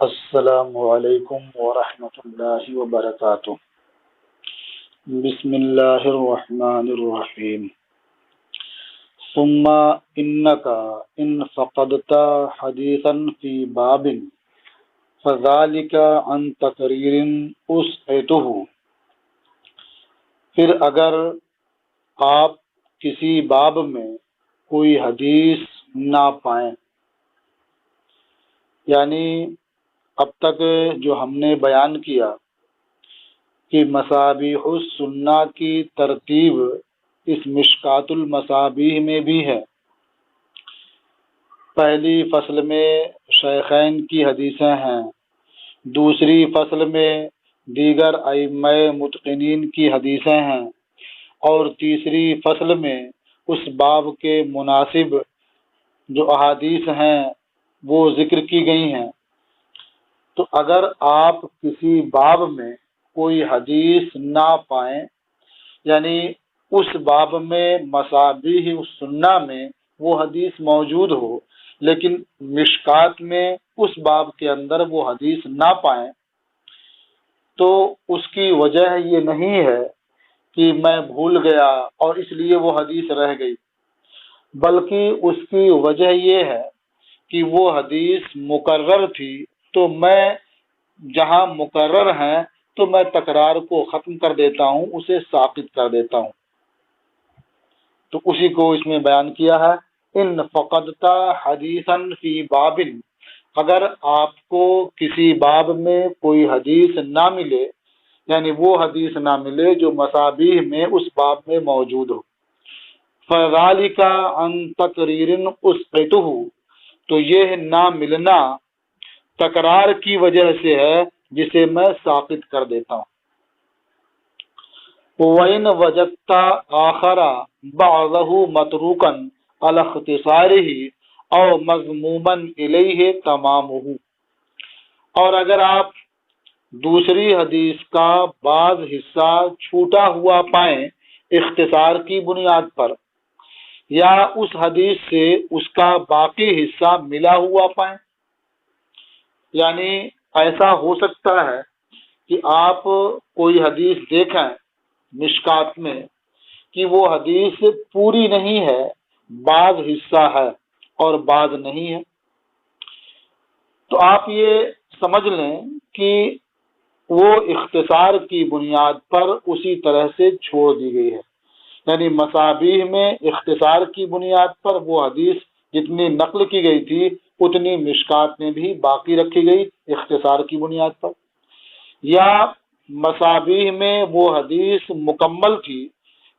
السلام علیکم ورحمۃ اللہ وبرکاتہ۔ بسم اللہ الرحمن الرحیم۔ ثم انک ان فقدت حدیثا فی باب فذلک عن تقریر اسعته۔ پھر اگر آپ کسی باب میں کوئی حدیث نہ پائیں، یعنی اب تک جو ہم نے بیان کیا کہ مصابیح السنہ کی ترتیب اس مشکات المصابیح میں بھی ہے۔ پہلی فصل میں شیخین کی حدیثیں ہیں، دوسری فصل میں دیگر ائمہ متقنین کی حدیثیں ہیں، اور تیسری فصل میں اس باب کے مناسب جو احادیث ہیں وہ ذکر کی گئی ہیں۔ تو اگر آپ کسی باب میں کوئی حدیث نہ پائیں، یعنی اس باب میں مصابیح السنہ میں وہ حدیث موجود ہو لیکن مشکات میں اس باب کے اندر وہ حدیث نہ پائیں، تو اس کی وجہ یہ نہیں ہے کہ میں بھول گیا اور اس لیے وہ حدیث رہ گئی، بلکہ اس کی وجہ یہ ہے کہ وہ حدیث مقرر تھی، تو میں جہاں مقرر ہیں تو میں تکرار کو ختم کر دیتا ہوں، اسے ساقط کر دیتا ہوں۔ تو اسی کو اس میں بیان کیا ہے، ان فقدت حدیثا فی باب، اگر آپ کو کسی باب میں کوئی حدیث نہ ملے، یعنی وہ حدیث نہ ملے جو مصابیح میں اس باب میں موجود ہو، فذلک عن تقریر اسقطہ، تو یہ نہ ملنا تکرار کی وجہ سے ہے جسے میں ساقط کر دیتا ہوں۔ وَإِنْ وَجَدْتَ آخَرَ بَعْضَهُ مَتْرُوكًا عَلَى اخْتِصَارِهِ أَوْ مَذْمُومًا إِلَيْهِ تَمَامُهُ، اور اگر آپ دوسری حدیث کا بعض حصہ چھوٹا ہوا پائیں اختصار کی بنیاد پر، یا اس حدیث سے اس کا باقی حصہ ملا ہوا پائیں، یعنی ایسا ہو سکتا ہے کہ آپ کوئی حدیث دیکھیں مشکات میں کہ وہ حدیث پوری نہیں ہے، بعض حصہ ہے اور بعض نہیں ہے، تو آپ یہ سمجھ لیں کہ وہ اختصار کی بنیاد پر اسی طرح سے چھوڑ دی گئی ہے، یعنی مصابیح میں اختصار کی بنیاد پر وہ حدیث جتنی نقل کی گئی تھی اتنی مشکات میں بھی باقی رکھی گئی اختصار کی بنیاد پر، یا مصابیح میں وہ حدیث مکمل تھی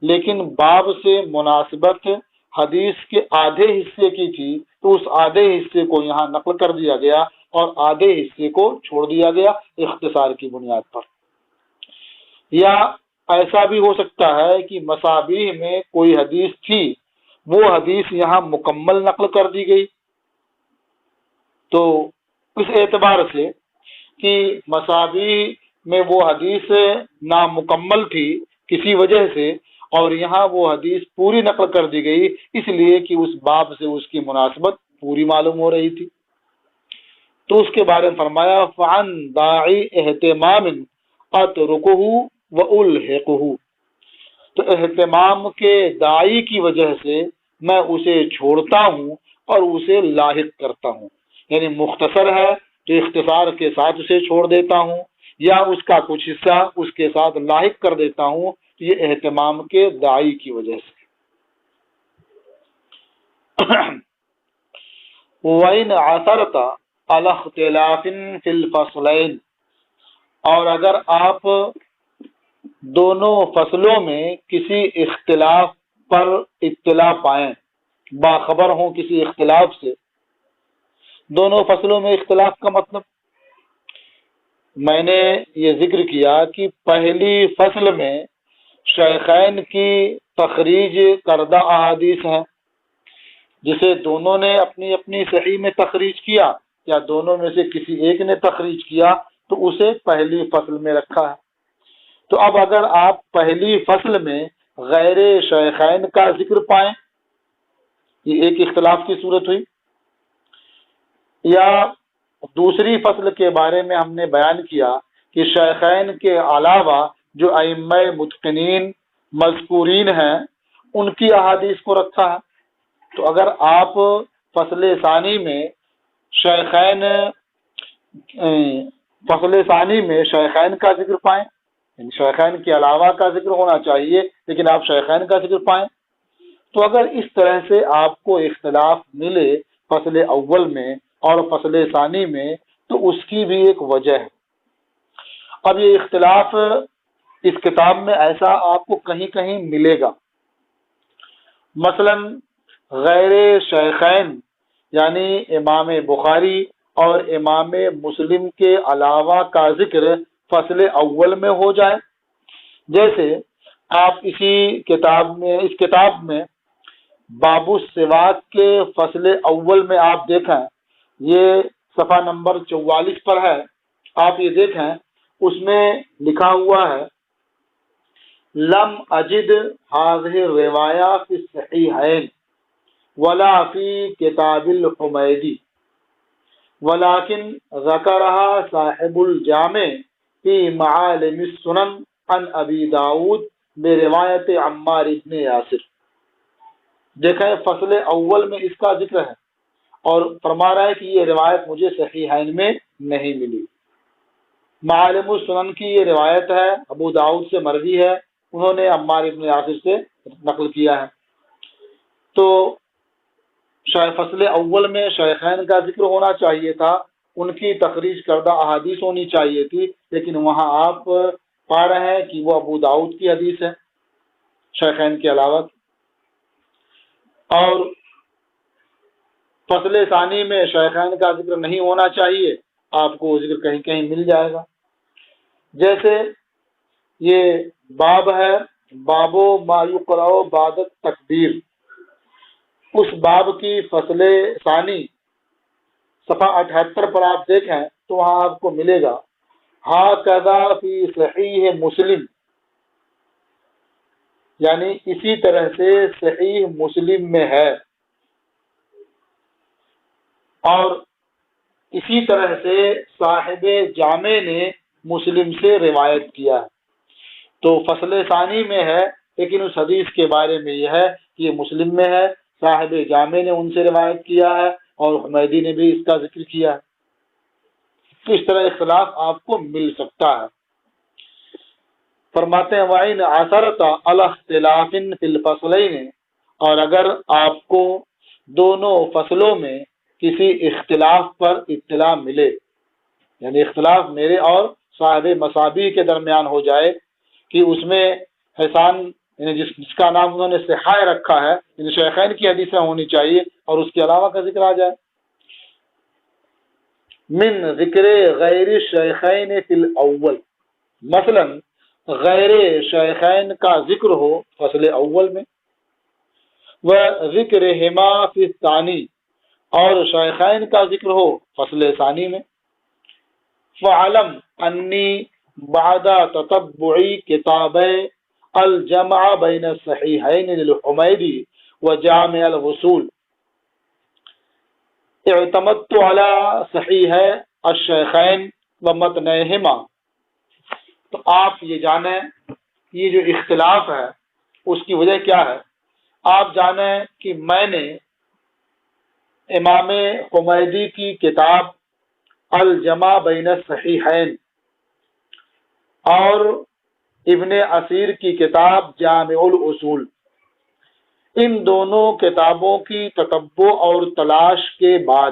لیکن باب سے مناسبت حدیث کے آدھے حصے کی تھی، تو اس آدھے حصے کو یہاں نقل کر دیا گیا اور آدھے حصے کو چھوڑ دیا گیا اختصار کی بنیاد پر۔ یا ایسا بھی ہو سکتا ہے کہ مصابیح میں کوئی حدیث تھی، وہ حدیث یہاں مکمل نقل کر دی گئی، تو اس اعتبار سے کہ مصابیح میں وہ حدیث نامکمل تھی کسی وجہ سے اور یہاں وہ حدیث پوری نقل کر دی گئی اس لیے کہ اس باب سے اس کی مناسبت پوری معلوم ہو رہی تھی، تو اس کے بارے میں فرمایا فعن داعی اہتمام اترکہ والحقہ، تو اہتمام کے داعی کی وجہ سے میں اسے چھوڑتا ہوں اور اسے لاحق کرتا ہوں، یعنی مختصر ہے تو اختصار کے ساتھ اسے چھوڑ دیتا ہوں، یا اس کا کچھ حصہ اس کے ساتھ لاحق کر دیتا ہوں، یہ اہتمام کے داعی کی وجہ سے۔ وَإِنْ عَثَرْتَ عَلَى اخْتِلَافٍ فِي الْفَصْلَيْنِ، اور اگر آپ دونوں فصلوں میں کسی اختلاف پر اطلاع پائیں، باخبر ہوں کسی اختلاف سے، دونوں فصلوں میں اختلاف کا مطلب میں نے یہ ذکر کیا کہ پہلی فصل میں شیخین کی تخریج کردہ احادیث ہیں جسے دونوں نے اپنی اپنی صحیح میں تخریج کیا یا دونوں میں سے کسی ایک نے تخریج کیا تو اسے پہلی فصل میں رکھا ہے۔ تو اب اگر آپ پہلی فصل میں غیر شیخین کا ذکر پائیں، یہ ایک اختلاف کی صورت ہوئی، یا دوسری فصل کے بارے میں ہم نے بیان کیا کہ شیخین کے علاوہ جو ائمہ متقنین مذکورین ہیں ان کی احادیث کو رکھا ہے۔ تو اگر آپ فصل ثانی میں شیخین کا ذکر پائیں، یعنی شیخین کے علاوہ کا ذکر ہونا چاہیے لیکن آپ شیخین کا ذکر پائیں، تو اگر اس طرح سے آپ کو اختلاف ملے فصل اول میں اور فصل ثانی میں تو اس کی بھی ایک وجہ ہے۔ اب یہ اختلاف اس کتاب میں ایسا آپ کو کہیں کہیں ملے گا، مثلا غیر شیخین یعنی امام بخاری اور امام مسلم کے علاوہ کا ذکر فصل اول میں ہو جائے، جیسے آپ اس کتاب میں باب السواک کے فصل اول میں آپ دیکھیں، یہ صفحہ نمبر 44 پر ہے، آپ یہ دیکھیں اس میں لکھا ہوا ہے لم اجد هذه الرواية في الصحيحين ولا في كتاب الحميدي ولكن ذكرها صاحب الجامع في معالم السنن عن ابی داود بروایت عمار ابن یاسر۔ دیکھیں فصل اول میں اس کا ذکر ہے اور فرما رہا ہے کہ یہ روایت مجھے صحیحین میں نہیں ملی۔ معالم السنن کی یہ روایت ہے، ابو داؤد سے مروی ہے، انہوں نے عمار ابن یاسر سے نقل کیا ہے۔ تو فصل اول میں شیخین کا ذکر ہونا چاہیے تھا، ان کی تخریج کردہ احادیث ہونی چاہیے تھی، لیکن وہاں آپ پا رہے ہیں کہ وہ ابو داؤد کی حدیث ہے شیخین کے علاوہ۔ اور فصل ثانی میں شیخین کا ذکر نہیں ہونا چاہیے، آپ کو ذکر کہیں کہیں مل جائے گا، جیسے یہ باب ہے بابو ما یقرأ بعد التکبیر، اس باب کی فصل ثانی صفحہ 78 پر آپ دیکھیں تو وہاں آپ کو ملے گا ہاکذا فی صحیح مسلم، یعنی اسی طرح سے صحیح مسلم میں ہے، اور اسی طرح سے صاحب جامع نے مسلم سے روایت کیا ہے۔ تو فصل ثانی میں ہے لیکن اس حدیث کے بارے میں یہ ہے کہ یہ مسلم میں ہے، صاحب جامع نے ان سے روایت کیا ہے اور حمیدی نے بھی اس کا ذکر کیا ہے۔ تو اس طرح اختلاف آپ کو مل سکتا ہے۔ فرماتے ہیں وَإِنْ عَثَرْتَ عَلَى اخْتِلَافٍ فِي الْفَصْلَيْنِ، اور اگر آپ کو دونوں فصلوں میں کسی اختلاف پر اطلاع ملے، یعنی اختلاف میرے اور صاحب مصابیح کے درمیان ہو جائے کہ اس میں حسان یعنی جس کا نام انہوں نے صحاح رکھا ہے، یعنی شیخین کی حدیثیں ہونی چاہیے اور اس کے علاوہ کا ذکر آ جائے، من ذکر غیر شیخین فی الاول، مثلا غیر شیخین کا ذکر ہو فصل اول میں، و ذکر ہما فی الثانی، اور شیخین کا ذکر ہو فصل ثانی میں، فعلم انی بعد تتبع کتاب الجمع بین الصحیحین للحمیدی و جامع الوصول اعتمدت على صحیح الشیخین و متنہما۔ تو آپ یہ جانیں یہ جو اختلاف ہے اس کی وجہ کیا ہے، آپ جانیں کہ میں نے امام حمیدی کی کتاب الجمع بین الصحیحین اور ابن اثیر کی کتاب جامع الاصول، ان دونوں کتابوں کی تتبع اور تلاش کے بعد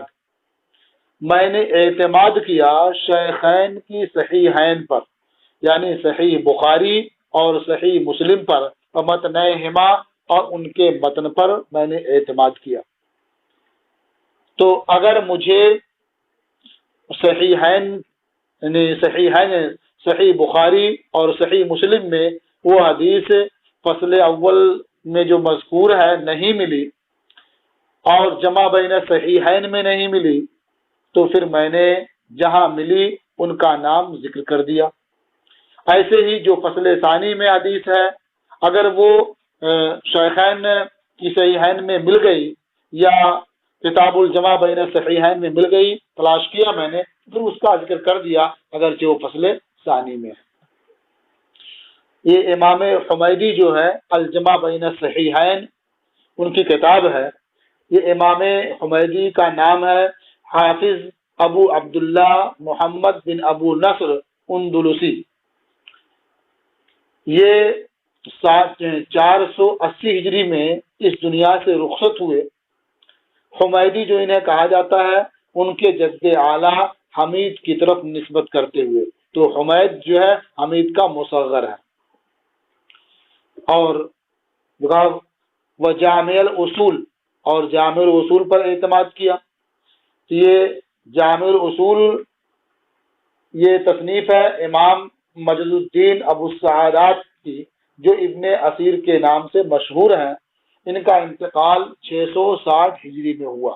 میں نے اعتماد کیا شیخین کی صحیحین پر، یعنی صحیح بخاری اور صحیح مسلم پر، متنہما اور ان کے متن پر میں نے اعتماد کیا۔ تو اگر مجھے صحیحین یعنی صحیح بخاری اور صحیح مسلم میں وہ حدیث فصل اول میں جو مذکور ہے نہیں ملی اور جمع بین صحیحین میں نہیں ملی، تو پھر میں نے جہاں ملی ان کا نام ذکر کر دیا۔ ایسے ہی جو فصل ثانی میں حدیث ہے اگر وہ شیخین کی صحیحین میں مل گئی یا کتاب الجمع بین الصحیحین میں مل گئی، تلاش کیا میں نے، پھر اس کا ذکر کر دیا اگرچہ وہ فصل ثانی میں ہے۔ یہ امام حمیدی جو ہے الجمع بین الصحیحین ان کی کتاب ہے۔ یہ امام حمیدی کا نام ہے حافظ ابو عبداللہ محمد بن ابو نصر اندلسی۔ یہ 480 ہجری میں اس دنیا سے رخصت ہوئے۔ حمیدی جو انہیں کہا جاتا ہے ان کے جد اعلیٰ حمید کی طرف نسبت کرتے ہوئے، تو حمید جو ہے حمید کا مصغر ہے۔ اور وہ جامع الاصول اور جامع الاصول پر اعتماد کیا۔ یہ جامع الاصول یہ تصنیف ہے امام مجد الدین ابو السعادات کی، جو ابن اثیر کے نام سے مشہور ہیں۔ ان کا انتقال 660 ہجری میں ہوا۔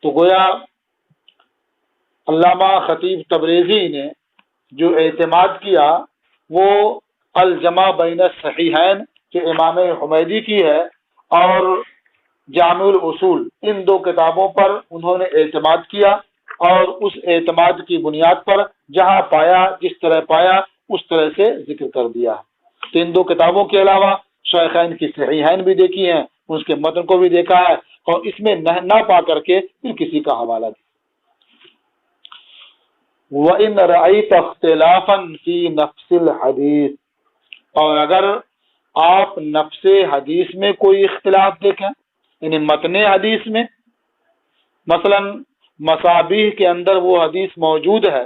تو گویا علامہ خطیب تبریزی نے جو اعتماد کیا وہ الجمع بین الصحیحین جو امام حمیدی کی ہے اور جامع الاصول، ان دو کتابوں پر انہوں نے اعتماد کیا، اور اس اعتماد کی بنیاد پر جہاں پایا جس طرح پایا اس طرح سے ذکر کر دیا۔ تو ان دو کتابوں کے علاوہ شیخین کی صحیحین بھی دیکھی ہیں، اس کے متن کو بھی دیکھا ہے، اور اس میں نہ پا کر کے پھر کسی کا حوالہ دیا۔ وَإِنْ رَأَيْتَ اخْتِلَافًا فِي نَفْسِ الْحَدِيثِ، اور اگر آپ نفس حدیث میں کوئی اختلاف دیکھیں، یعنی متن حدیث میں، مثلا مصابیح کے اندر وہ حدیث موجود ہے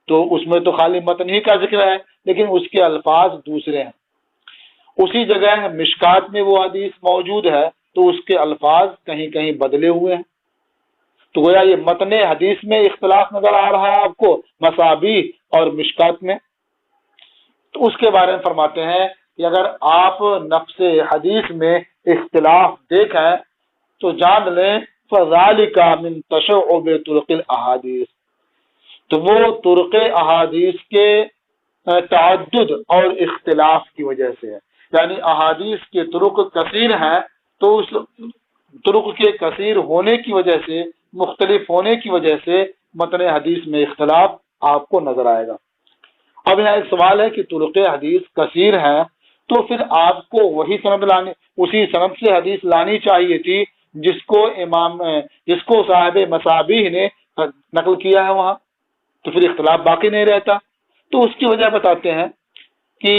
تو اس میں تو خالی متن ہی کا ذکر ہے لیکن اس کے الفاظ دوسرے ہیں۔ اسی جگہ مشکات میں وہ حدیث موجود ہے تو اس کے الفاظ کہیں کہیں بدلے ہوئے ہیں۔ تو گویا یہ متن حدیث میں اختلاف نظر آ رہا ہے آپ کو مصابیح اور مشکات میں۔ تو اس کے بارے میں فرماتے ہیں کہ اگر آپ نفس حدیث میں اختلاف دیکھیں تو جان لیں فَذَلِكَ مِن تَشَعُّبِ طُرُقِ الْأَحَادِيثِ، تو وہ طرق احادیث کے تعدد اور اختلاف کی وجہ سے ہے۔ یعنی احادیث کے طرق کثیر ہیں تو اس طرق کے کثیر ہونے کی وجہ سے، مختلف ہونے کی وجہ سے متن حدیث میں اختلاف آپ کو نظر آئے گا۔ اب یہاں ایک سوال ہے کہ طرق حدیث کثیر ہیں تو پھر آپ کو وہی سند لانی، اسی سند سے حدیث لانی چاہیے تھی جس کو صاحب مصابیح نے نقل کیا ہے وہاں، تو پھر اختلاف باقی نہیں رہتا۔ تو اس کی وجہ بتاتے ہیں کہ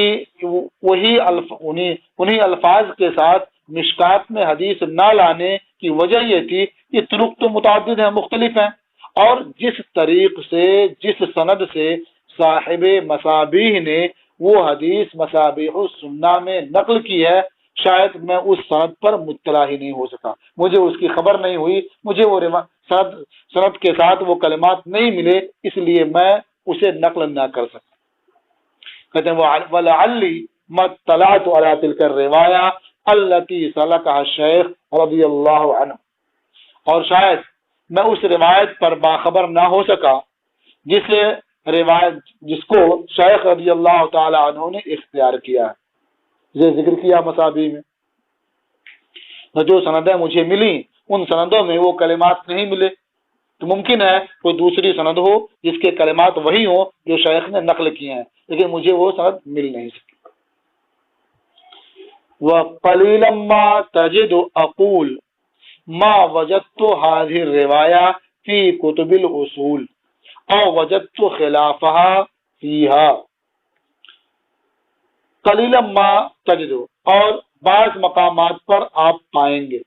انہی الفاظ کے ساتھ مشکات میں حدیث نہ لانے کی وجہ یہ تھی کہ طرق تو متعدد ہیں، مختلف ہیں، اور جس طریق سے جس سند سے صاحب مصابیح نے وہ حدیث مصابیح السنہ میں نقل کی ہے شاید میں اس سند پر مطلع ہی نہیں ہو سکا، مجھے اس کی خبر نہیں ہوئی، مجھے وہ سند کے ساتھ وہ کلمات نہیں ملے، اس لیے میں اسے نقل نہ کر سکا۔ کہتے ہیں وَلَعَلِّي مَا اطَّلَعْتُ عَلَىٰ تِلْكَ الرِّوَایَةِ الَّتِي سَلَكَهَا الشَّیخُ رضی اللہ عنہ، اور شاید میں اس روایت پر باخبر نہ ہو سکا جس کو شیخ رضی اللہ تعالی عنہ نے اختیار کیا ہے۔ یہ ذکر کیا مصابیح میں جو سندیں مجھے ملی ان سندوں میں وہ کلمات نہیں ملے، تو ممکن ہے کوئی دوسری سند ہو جس کے کلمات وہی ہوں جو شیخ نے نقل کیے ہیں، لیکن مجھے وہ سند مل نہیں سکی۔ وَقَلِيلًا مَا تَجِدُ أَقُولُ مَا وَجَدْتُ هَذِهِ الرِّوَایَةَ فِي كُتُبِ الْأُصُولِ أَوْ وَجَدْتُ خِلَافَهَا فِيهَا۔ قلیلا ما تجد، اور بعض مقامات پر آپ پائیں گے،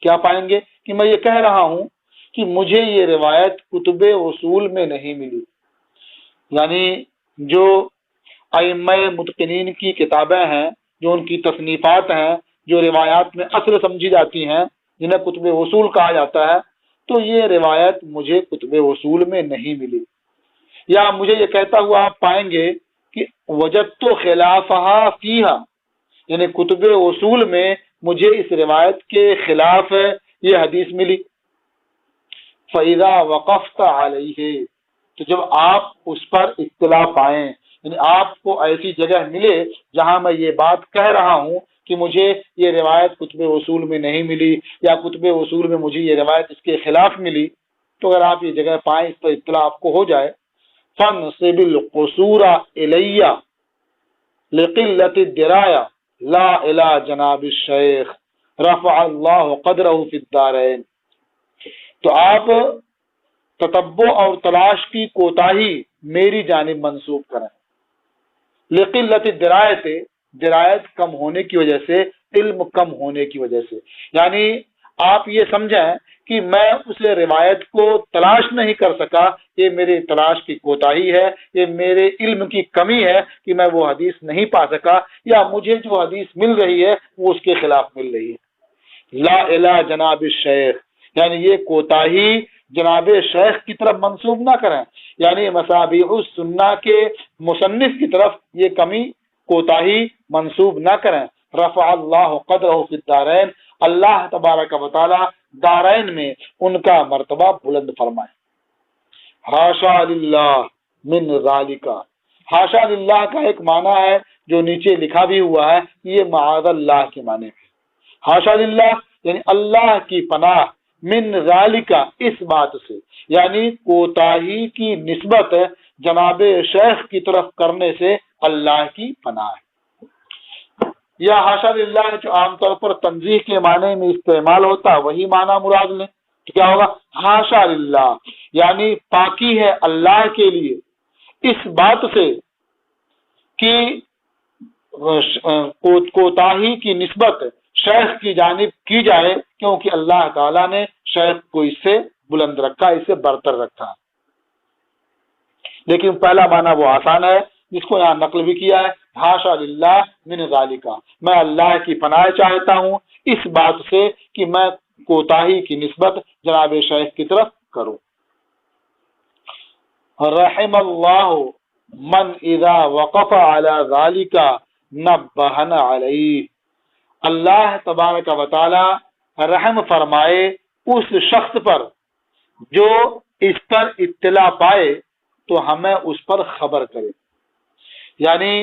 کیا پائیں گے کہ میں یہ کہہ رہا ہوں کہ مجھے یہ روایت کتب اصول میں نہیں ملی، یعنی جو ائمہ متقنین کی کتابیں ہیں، جو ان کی تصنیفات ہیں، جو روایات میں اصل سمجھی جاتی ہیں جنہیں کتب اصول کہا جاتا ہے، تو یہ روایت مجھے کتب اصول میں نہیں ملی۔ یا مجھے یہ کہتا ہوا آپ پائیں گے کہ وجدت خلافہا فیہا، یعنی کتب اصول میں مجھے اس روایت کے خلاف یہ حدیث ملی۔ فَإِذَا وَقَفْتَ عَلَيْهِ، تو جب آپ اس پر اطلاع پائیں، یعنی آپ کو ایسی جگہ ملے جہاں میں یہ بات کہہ رہا ہوں کہ مجھے یہ روایت کتب اصول میں نہیں ملی یا کتب اصول میں مجھے یہ روایت اس کے خلاف ملی، تو اگر آپ یہ جگہ پائیں، اس پر اطلاع آپ کو ہو جائے، فَانْصِبِ الْقُصُورَ إِلَيَّ لِقِلَّةِ الدِّرَایَةِ لَا إِلَىٰ جَنَابِ الشَّیخ رَفَعَ اللَّهُ قَدْرَهُ فِي الدَّارَیْن۔ تو آپ تتبع اور تلاش کی کوتاہی میری جانب منسوب کریں، لقلت الدرایت، درایت کم ہونے کی وجہ سے، علم کم ہونے کی وجہ سے، یعنی آپ یہ سمجھیں کہ میں اس روایت کو تلاش نہیں کر سکا، یہ میری تلاش کی کوتاہی ہے، یہ میرے علم کی کمی ہے کہ میں وہ حدیث نہیں پا سکا، یا مجھے جو حدیث مل رہی ہے وہ اس کے خلاف مل رہی ہے۔ لا الہ جناب الشیخ، یعنی یہ کوتاہی جناب شیخ کی طرف منسوب نہ کریں، یعنی مصابیح السنہ کے مصنف کی طرف یہ کمی کوتاہی منسوب نہ کریں۔ رفع اللہ قدرہ فی الدارین، اللہ تبارک و تعالی دارین میں ان کا مرتبہ بلند فرمائے۔ حاشا للہ من ذالک، حاشا للہ کا ایک معنی ہے جو نیچے لکھا بھی ہوا ہے، یہ معاذ اللہ کے معنی میں، حاشا للہ یعنی اللہ کی پناہ، من ذالک اس بات سے، یعنی کوتاہی کی نسبت جناب شیخ کی طرف کرنے سے اللہ کی پناہ ہے۔ یا حاشا للہ جو عام طور پر تنزیہ کے معنی میں استعمال ہوتا ہے وہی معنی مراد لیں تو کیا ہوگا؟ حاشا للہ یعنی پاکی ہے اللہ کے لیے اس بات سے کہ کوتاہی کی نسبت شیخ کی جانب کی جائے، کیونکہ اللہ تعالیٰ نے شیخ کو اس سے بلند رکھا، اس سے برتر رکھا۔ لیکن پہلا معنی وہ آسان ہے جس کو یہاں نقل بھی کیا ہے، حاشا للہ من ذالک، میں اللہ کی پناہ چاہتا ہوں اس بات سے کہ میں کوتاہی کی نسبت جناب شیخ کی طرف کروں۔ رحم اللہ من اذا وقف علی ذالک نبہنا علیہ، اللہ تبارک و تعالی رحم فرمائے اس شخص پر جو اس پر اطلاع پائے تو ہمیں اس پر خبر کرے۔ یعنی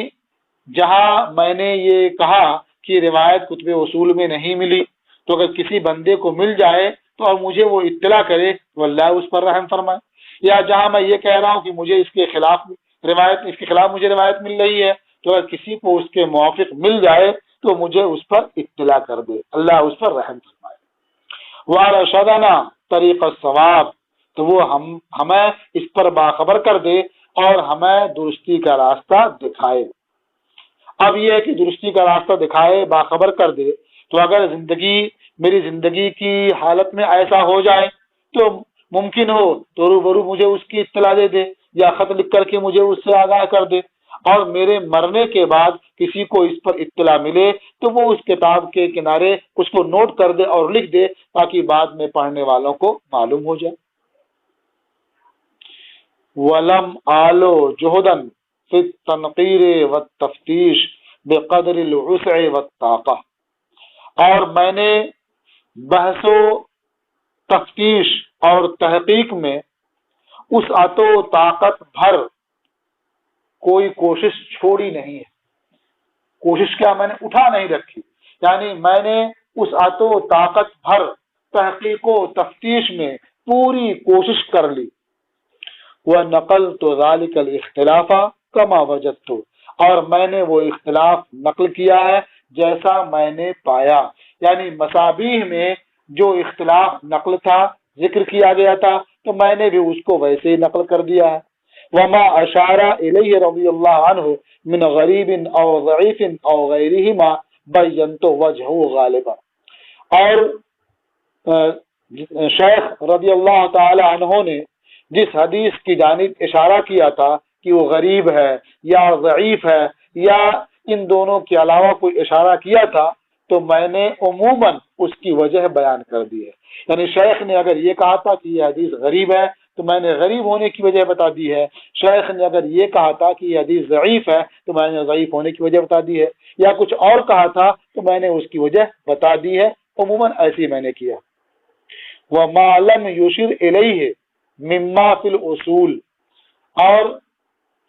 جہاں میں نے یہ کہا کہ روایت کتب اصول میں نہیں ملی، تو اگر کسی بندے کو مل جائے تو اور مجھے وہ اطلاع کرے تو اللہ اس پر رحم فرمائے۔ یا جہاں میں یہ کہہ رہا ہوں کہ مجھے اس کے خلاف مجھے روایت مل رہی ہے، تو اگر کسی کو اس کے موافق مل جائے تو مجھے اس پر اطلاع کر دے، اللہ اس پر رحم فرمائے۔ وارشدنا طریق الصواب، تو وہ ہمیں اس پر باخبر کر دے اور ہمیں درستی کا راستہ دکھائے۔ اب یہ ہے کہ درستی کا راستہ دکھائے، باخبر کر دے، تو اگر میری زندگی کی حالت میں ایسا ہو جائے تو ممکن ہو تو روبرو مجھے اس کی اطلاع دے دے یا خط لکھ کر کے مجھے اس سے آگاہ کر دے، اور میرے مرنے کے بعد کسی کو اس پر اطلاع ملے تو وہ اس کتاب کے کنارے اس کو نوٹ کر دے اور لکھ دے تاکہ بعد میں پڑھنے والوں کو معلوم ہو جائے۔ وَلَمْ آلُ جُهْدًا فِي التَّنْقِيرِ وَالتَّفْتِيشِ بِقَدْرِ الْوُسْعِ وَالطَّاقَةِ، اور میں نے بحث و تفتیش اور تحقیق میں اس عطو و طاقت بھر کوئی کوشش چھوڑی نہیں ہے۔ کوشش کیا میں نے اٹھا نہیں رکھی، یعنی میں نے اس عطو و طاقت بھر تحقیق و تفتیش میں پوری کوشش کر لی۔ وَنَقَلْتُ ذَلِكَ الْاخْتِلَافَ كَمَا وَجَدْتُ، اور میں نے وہ اختلاف نقل کیا ہے جیسا میں نے پایا، یعنی مصابیح میں جو اختلاف نقل تھا، ذکر کیا گیا تھا، تو میں نے بھی اس کو ویسے ہی نقل کر دیا ہے۔ وما اشار الیہ رضی اللہ عنہ من غریب او ضعیف او غیرہما بینت وجہہ غالبا، اور شیخ رضی اللہ تعالی عنہ نے جس حدیث کی جانب اشارہ کیا تھا کہ وہ غریب ہے یا ضعیف ہے یا ان دونوں کے علاوہ کوئی اشارہ کیا تھا، تو میں نے عموماً اس کی وجہ بیان کر دی ہے۔ یعنی شیخ نے اگر یہ کہا تھا کہ یہ حدیث غریب ہے تو میں نے غریب ہونے کی وجہ بتا دی ہے، شیخ نے اگر یہ کہا تھا کہ یہ حدیث ضعیف ہے تو میں نے ضعیف ہونے کی وجہ بتا دی ہے، یا کچھ اور کہا تھا تو میں نے اس کی وجہ بتا دی ہے، عموماً ایسی میں نے کیا۔ وَمَا لَمْ يُشِرْ إِلَيْهِ مِمَّا فِي الْأُصُولِ، اور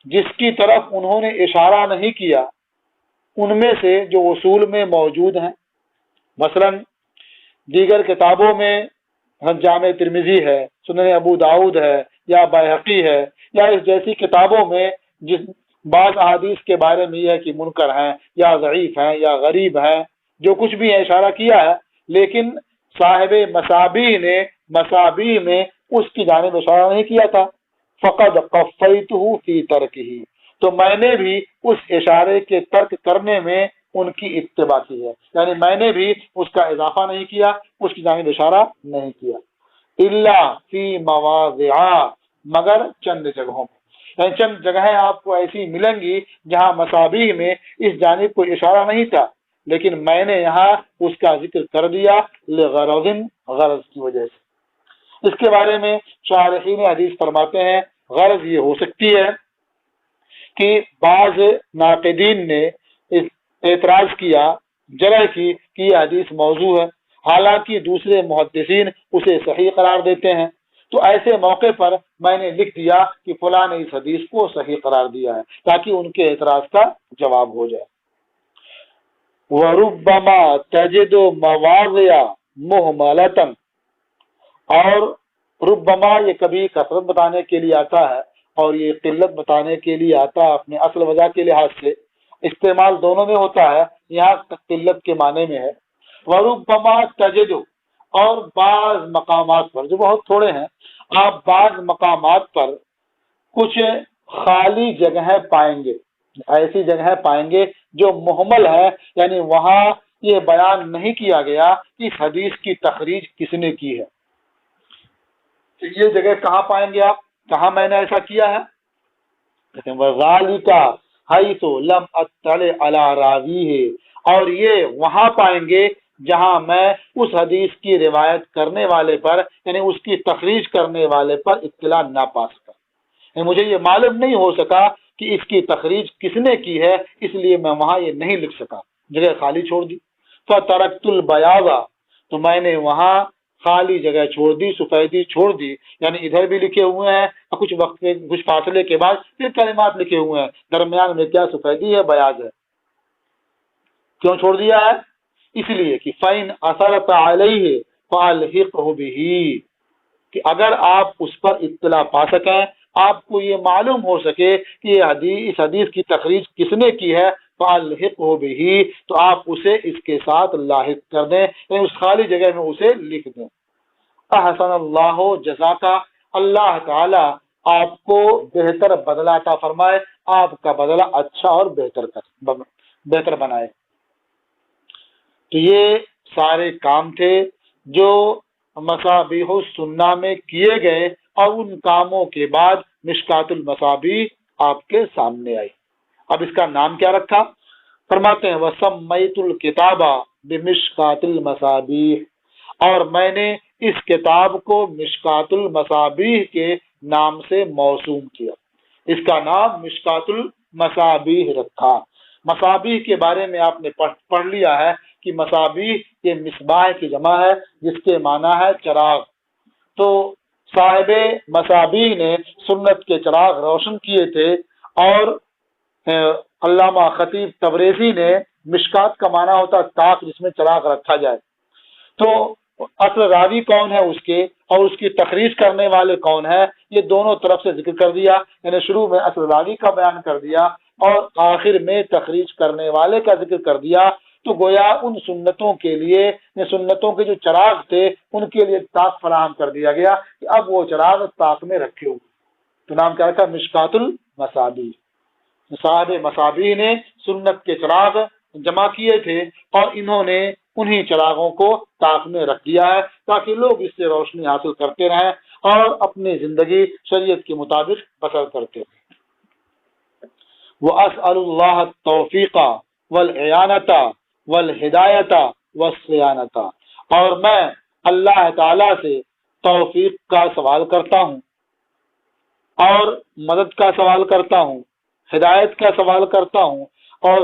جس کی طرف انہوں نے اشارہ نہیں کیا ان میں سے جو اصول میں موجود ہیں، مثلا دیگر کتابوں میں جامع ترمذی ہے، سنن ابو داؤد ہے، یا بیہقی ہے، یا اس جیسی کتابوں میں جس بعض احادیث کے بارے میں یہ ہے کہ منکر ہیں یا ضعیف ہیں یا غریب ہیں، جو کچھ بھی ہے اشارہ کیا ہے، لیکن صاحب مصابیح نے مصابیح میں اس کی جانب اشارہ نہیں کیا تھا۔ فقد قفیتہ فی ترکہ، تو میں نے بھی اس اشارے کے ترک کرنے میں ان کی اتباع کی ہے، یعنی میں نے بھی اس کا اضافہ نہیں کیا، اس کی جانب اشارہ نہیں کیا۔ الا فی مواضع، مگر چند جگہوں میں، یعنی چند جگہیں آپ کو ایسی ملیں گی جہاں مصابیح میں اس جانب کوئی اشارہ نہیں تھا، لیکن میں نے یہاں اس کا ذکر کر دیا لغرض، غرض کی وجہ سے۔ اس کے بارے میں شارحین حدیث فرماتے ہیں غرض یہ ہو سکتی ہے کہ بعض ناقدین نے اعتراض کیا، جرح کی کہ یہ حدیث موضوع ہے، حالانکہ دوسرے محدثین اسے صحیح قرار دیتے ہیں، تو ایسے موقع پر میں نے لکھ دیا کہ فلاں نے اس حدیث کو صحیح قرار دیا ہے، تاکہ ان کے اعتراض کا جواب ہو جائے۔ وَرُبَّمَا تَجِدُ مَوَاضِعَ مُهْمَلَةً، اور ربما یہ کبھی کثرت بتانے کے لیے آتا ہے اور یہ قلت بتانے کے لیے آتا ہے، اپنے اصل وجہ کے لحاظ سے استعمال دونوں میں ہوتا ہے، یہاں قلت کے معنی میں ہے۔ وربما تجد، اور بعض مقامات پر جو بہت تھوڑے ہیں، آپ بعض مقامات پر کچھ خالی جگہیں پائیں گے، ایسی جگہیں پائیں گے جو محمل ہے، یعنی وہاں یہ بیان نہیں کیا گیا کہ اس حدیث کی تخریج کس نے کی ہے۔ تو یہ جگہ کہاں پائیں گے آپ، کہاں میں نے ایسا کیا ہے؟ کہتے ہیں وَذَالِكَ حَيْثُ لَمْ أَطَّلِعْ عَلَى رَاوِيهِ، اور یہ وہاں پائیں گے جہاں میں اس حدیث کی روایت کرنے والے پر، یعنی اس کی تخریج کرنے والے پر اطلاع نہ پا سکا، یعنی مجھے یہ معلوم نہیں ہو سکا کہ اس کی تخریج کس نے کی ہے، اس لیے میں وہاں یہ نہیں لکھ سکا، جگہ خالی چھوڑ دی۔ فَتَرَكْتُ الْبَيَاضَ، تو میں نے وہاں خالی جگہ چھوڑ دی، سفیدی چھوڑ دی، یعنی ادھر بھی لکھے ہوئے ہیں اور کچھ وقت کے کچھ فاصلے کے بعد پھر کلمات لکھے ہوئے ہیں، درمیان میں کیا سفیدی ہے، بیاض ہے۔ کیوں چھوڑ دیا ہے؟ اس لیے کہ فَإِنْ أَثَرَتَ عَلَيْهِ فَأَلْحِقْهُ بِهِ، کہ اگر آپ اس پر اطلاع پا سکیں، آپ کو یہ معلوم ہو سکے کہ یہ اس حدیث کی تخریج کس نے کی ہے، فَأَلْحِقْهُ بِهِ، تو آپ اسے اس کے ساتھ لاحق کر دیں، یعنی اس خالی جگہ میں اسے لکھ دیں۔ احسن اللہ جزاکا، اللہ تعالی آپ کو بہتر بدلہ عطا فرمائے، آپ کا بدلہ اچھا اور بہتر بنائے۔ تو یہ سارے کام تھے جو مصابیح السنہ میں کیے گئے، اور ان کاموں کے بعد مشکات المصابیح آپ کے سامنے آئی۔ اب اس کا نام کیا رکھا؟ فرماتے ہیں وَسَمَّيْتُ الْكِتَابَ بِمِشْكَاتِ الْمَصَابِيحِ، اور میں نے اس کتاب کو مشکات المصابیح کے نام سے موسوم کیا، اس کا نام مشکات المصابیح رکھا۔ مصابیح کے بارے میں آپ نے پڑھ لیا ہے کہ مصابیح یہ مصباح کی جمع ہے، جس کے معنی ہے چراغ۔ تو صاحب مصابیح نے سنت کے چراغ روشن کیے تھے، اور علامہ خطیب تبریزی نے مشکات کا معنی ہوتا ہے طاق جس میں چراغ رکھا جائے۔ تو اصل راوی کون ہے اس کے، اور اس کی تخریج کرنے والے کون ہیں، یہ دونوں طرف سے ذکر کر دیا، یعنی شروع میں اصل راوی کا بیان کر دیا اور آخر میں تخریج کرنے والے کا ذکر کر دیا۔ تو گویا ان سنتوں کے لیے، سنتوں کے جو چراغ تھے ان کے لیے طاق فراہم کر دیا گیا کہ اب وہ چراغ طاق میں رکھے ہوئے، تو نام کیا رکھا؟ مشکات المصابیح۔ صاحب مصابیح نے سنت کے چراغ جمع کیے تھے، اور انہوں نے انہی چراغوں کو طاق میں رکھ دیا ہے تاکہ لوگ اس سے روشنی حاصل کرتے رہیں اور اپنی زندگی شریعت کے مطابق بسر کرتے رہیں۔ وَأَسْأَلُ اللَّهَ التَّوْفِيقَ وَالْإِعَانَةَ وَالْهِدَایَةَ وَالصِّيَانَةَ، اور میں اللہ تعالیٰ سے توفیق کا سوال کرتا ہوں، اور مدد کا سوال کرتا ہوں، ہدایت کا سوال کرتا ہوں، اور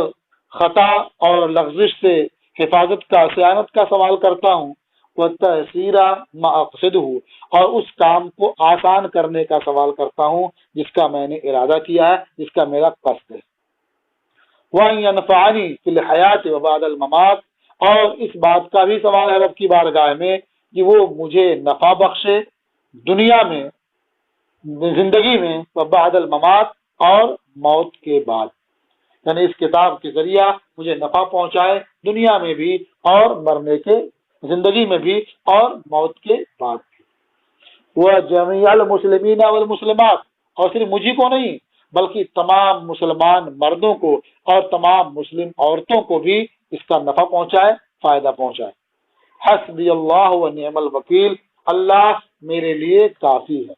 خطا اور لغزش سے حفاظت کا، صیانت کا سوال کرتا ہوں، وَالتَّيْسِيرَ مَا أَقْصِدُهُ، اور اس کام کو آسان کرنے کا سوال کرتا ہوں جس کا میں نے ارادہ کیا ہے، جس کا میرا قصد ہے۔ وَأَن يَنفَعَنِي فِي الْحَيَاةِ وَبَعْدَ الْمَمَاتِ، اور اس بات کا بھی سوال ہے رب کی بارگاہ میں کہ وہ مجھے نفع بخشے دنیا میں، زندگی میں، وبعد الممات، اور موت کے بعد، یعنی اس کتاب کے ذریعہ مجھے نفع پہنچائے دنیا میں بھی اور مرنے کے، زندگی میں بھی اور موت کے بعد بھی۔ وَجَمِيعَ الْمُسْلِمِينَ وَالْمُسْلِمَاتِ، اور صرف مجھے کو نہیں بلکہ تمام مسلمان مردوں کو اور تمام مسلم عورتوں کو بھی اس کا نفع پہنچائے، فائدہ پہنچائے۔ حسبی اللہ و نعم الوکیل، اللہ میرے لیے کافی ہے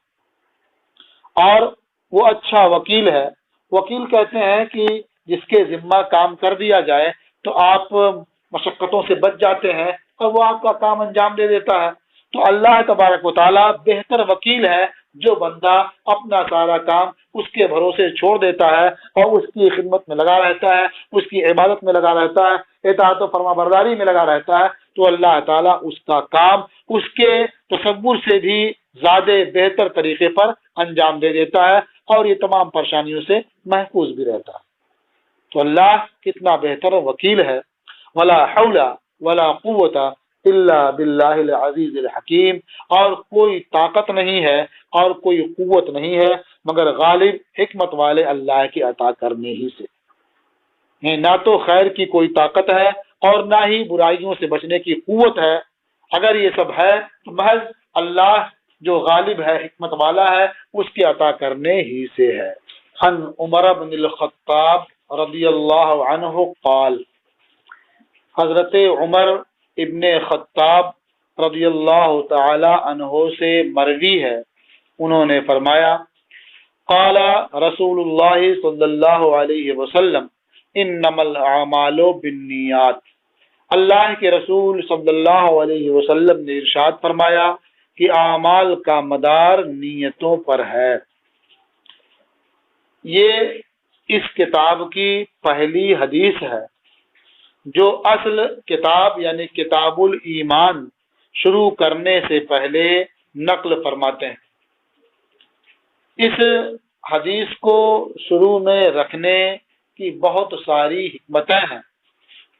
اور وہ اچھا وکیل ہے۔ وکیل کہتے ہیں کہ جس کے ذمہ کام کر دیا جائے تو آپ مشقتوں سے بچ جاتے ہیں اور وہ آپ کا کام انجام دے دیتا ہے۔ تو اللہ تبارک و تعالیٰ بہتر وکیل ہے جو بندہ اپنا سارا کام اس کے بھروسے چھوڑ دیتا ہے اور اس کی خدمت میں لگا رہتا ہے، اس کی عبادت میں لگا رہتا ہے، اطاعت و فرما برداری میں لگا رہتا ہے، تو اللہ تعالیٰ اس کا کام اس کے تصور سے بھی زیادہ بہتر طریقے پر انجام دے دیتا ہے اور یہ تمام پریشانیوں سے محفوظ بھی رہتا ہے۔ تو اللہ کتنا بہتر وکیل ہے۔ ولا حول ولا قوت الا باللہ العزیز الحکیم، اور کوئی طاقت نہیں ہے اور کوئی قوت نہیں ہے مگر غالب حکمت والے اللہ کے عطا کرنے ہی سے۔ نہ تو خیر کی کوئی طاقت ہے اور نہ ہی برائیوں سے بچنے کی قوت ہے، اگر یہ سب ہے تو محض اللہ جو غالب ہے، حکمت والا ہے، اس کے عطا کرنے ہی سے ہے۔ عن عمر بن الخطاب رضی اللہ عنہ قال، حضرت عمر ابن خطاب رضی اللہ تعالی عنہ سے مروی ہے، انہوں نے فرمایا، قال رسول اللہ صلی اللہ علیہ وسلم انما الاعمال بالنیات، اللہ کے رسول صلی اللہ علیہ وسلم نے ارشاد فرمایا کہ اعمال کا مدار نیتوں پر ہے۔ یہ اس کتاب کی پہلی حدیث ہے جو اصل کتاب یعنی کتاب الایمان شروع کرنے سے پہلے نقل فرماتے ہیں۔ اس حدیث کو شروع میں رکھنے کی بہت ساری حکمتیں ہیں،